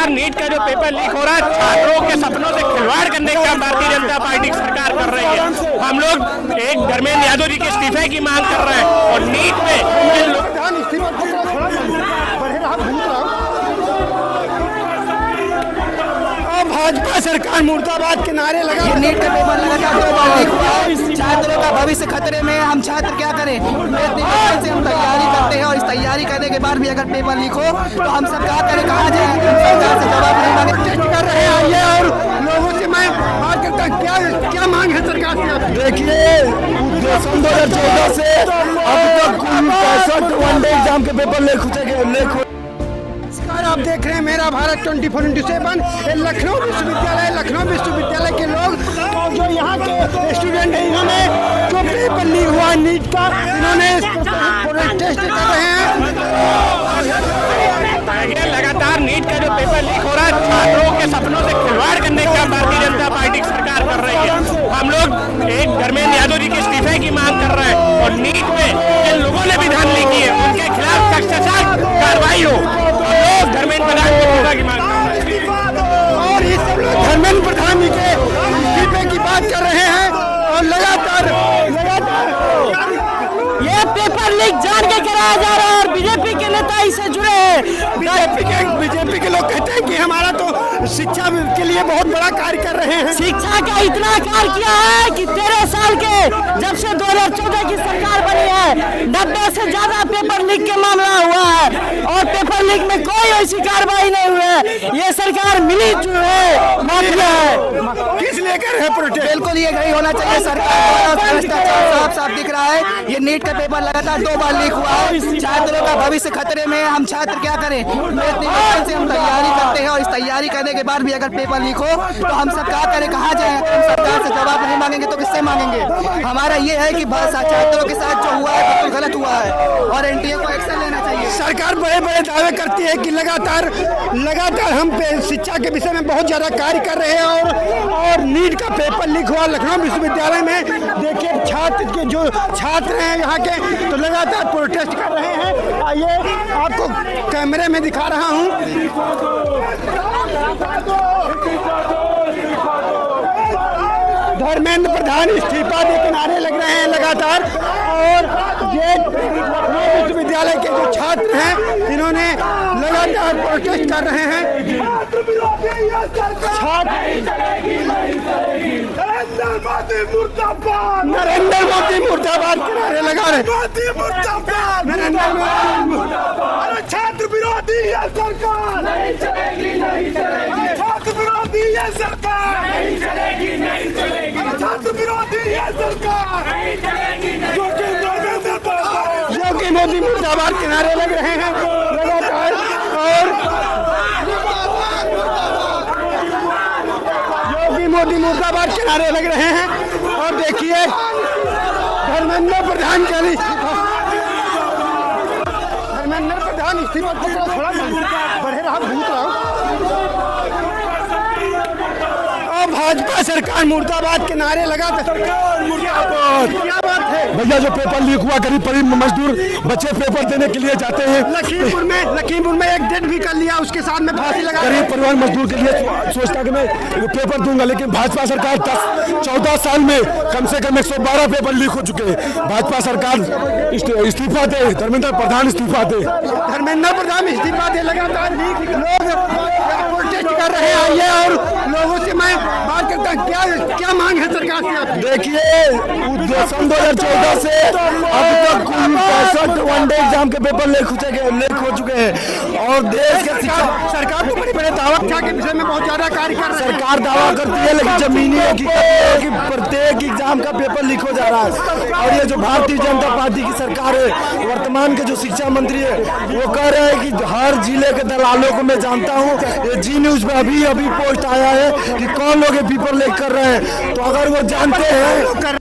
लगातार नीट का जो पेपर लीक हो रहा है, छात्रों के सपनों से खिलवाड़ करने का भारतीय जनता पार्टी की सरकार कर रही है। हम लोग एक धर्मेंद्र यादव जी के इस्तीफे की मांग कर रहे हैं और नीट में भाजपा सरकार मुर्दाबाद के नारे लगा। नीट का पेपर लगातार 2 बार लीक हुआ है, छात्रों का भविष्य खतरे में है। हम छात्र क्या करें? से हम तैयारी करते हैं और इस तैयारी करने के बाद भी अगर पेपर लीक हो तो हम सब क्या करें? कहाँ जाएं? सरकार से जवाब नहीं मांगे कर रहे हैं आइए और लोगों से मैं बात करता हूं, क्या मांग है सरकार से? देखिए, 2014 से अब तक कुल 65 वनडे एग्जाम के पेपर लीक आप देख रहे हैं मेरा भारत 24/7। लखनऊ विश्वविद्यालय के लोग जो यहाँ के स्टूडेंट हैं, इन्होंने जो पेपर लीक हुआ नीट का, इन्होंने प्रोटेस्ट कर रहे हैं। लगातार नीट का जो पेपर लीक हो रहा है, छात्रों के सपनों से खिलवाड़ करने का भारतीय जनता पार्टी की सरकार कर रही है। हम लोग एक धर्मेंद्र यादव जी के इस्तीफे की मांग कर रहे हैं और नीट में जिन लोगों ने विधान ली की है उनके खिलाफ सख्त कार्रवाई हो। धर्मेंद्र प्रधान के इस्तीफे की मांग कर रहे हैं और ये सब लोग धर्मेंद्र प्रधान जी के इस्तीफे की बात कर रहे हैं और लगातार ये पेपर लीक जान के कराया जा रहा है और बीजेपी के नेता इससे जुड़े हैं। बीजेपी के लोग कहते हैं कि हमारा तो शिक्षा के लिए बहुत बड़ा कार्य कर रहे हैं। शिक्षा का इतना कार्य किया है कि 13 साल के जब से 2014 की सरकार बनी है 90 से ज्यादा पेपर लीक के मामला हुआ है और पेपर लीक में कोई ऐसी कार्रवाई नहीं हुई है। ये सरकार मिली जो है माफिया है। किस लेकर है प्रोटेस्ट? बिल्कुल ये नहीं होना चाहिए। सरकार भ्रष्टाचार साफ दिख रहा है। ये नीट का पेपर लगातार 2 बार लीक हुआ है, छात्रों का भविष्य खतरे में है। हम छात्र क्या करें? से हम तैयारी करते हैं और इस तैयारी करने के बाद भी अगर पेपर लीक हो तो हम सब क्या करें? कहाँ जाएं? हम सरकार से जवाब नहीं मांगेंगे तो किससे मांगेंगे? हमारा ये है कि छात्रों के साथ जो हुआ है बिल्कुल गलत हुआ है और एनटीए को एक्शन लेना चाहिए। सरकार बड़े दावे करती है कि लगातार हम शिक्षा के विषय में बहुत ज्यादा कार्य कर रहे हैं और नीट का पेपर लीक हुआ लखनऊ विश्वविद्यालय में। देखिए छात्र हैं यहाँ के तो लगातार प्रोटेस्ट कर रहे हैं। आइए आपको कैमरे में दिखा रहा हूँ। धर्मेंद्र प्रधान इस्तीफा दे के नारे लग रहे हैं लगातार और ये लखनऊ विश्वविद्यालय के जो छात्र हैं इन्होंने लगातार प्रोटेस्ट कर रहे हैं। नरेंद्र मोदी मुर्दाबाद के नारे लगा रहे हैं। छात्र विरोधी है सरकार, नहीं चलेगी, नहीं चलेगी। छात्र विरोधी है सरकार, नहीं चलेगी, नहीं चलेगी। छात्र विरोधी है सरकार, नहीं चलेगी, योगी मोदी मुर्दाबाद के नारे लग रहे हैं लगातार और योगी मोदी मुर्दाबाद के नारे लग रहे हैं और देखिए धर्मेंद्र प्रधान का इस्तीफा थोड़ा बढ़े रहा भूत रहा। भाजपा सरकार मुर्दाबाद के नारे लगाते। सरकार मुर्दाबाद क्या बात है भैया? जो पेपर लीक हुआ, गरीब मजदूर बच्चे पेपर देने के लिए जाते हैं। लखीमपुर में एक डेट भी कर लिया, उसके साथ में फांसी लगा। गरीब परिवार मजदूर के लिए सोचता कि मैं पेपर दूंगा, लेकिन भाजपा सरकार 14 साल में कम से कम 112 पेपर लीक हो चुके हैं। भाजपा सरकार इस्तीफा दे, धर्मेंद्र प्रधान इस्तीफा दे। धर्मेंद्र प्रधान इस्तीफा दे। लगातार लोग प्रोटेस्ट कर रहे हैं आइए और लोगों से मैं बात करता हूं, क्या मांग है सरकार से? देखिए, 2014 से अब तक कुल 65 वनडे एग्जाम के पेपर लीक हो चुके हैं और देश के सरकार तो बड़े दावा के विषय में बहुत ज्यादा कार्य कर रही है। सरकार दावा करती है लेकिन जमीनी हकीकत है कि प्रत्येक एग्जाम का पेपर लीक हो जा रहा है। और ये जो भारतीय जनता पार्टी की सरकार है, वर्तमान के जो शिक्षा मंत्री है, वो कह रहे हैं कि हर जिले के दलालों को मैं जानता हूँ। ये जी न्यूज में अभी पोस्ट आया है कि कौन लोग ये पेपर लीक कर रहे हैं। तो अगर वो जानते हैं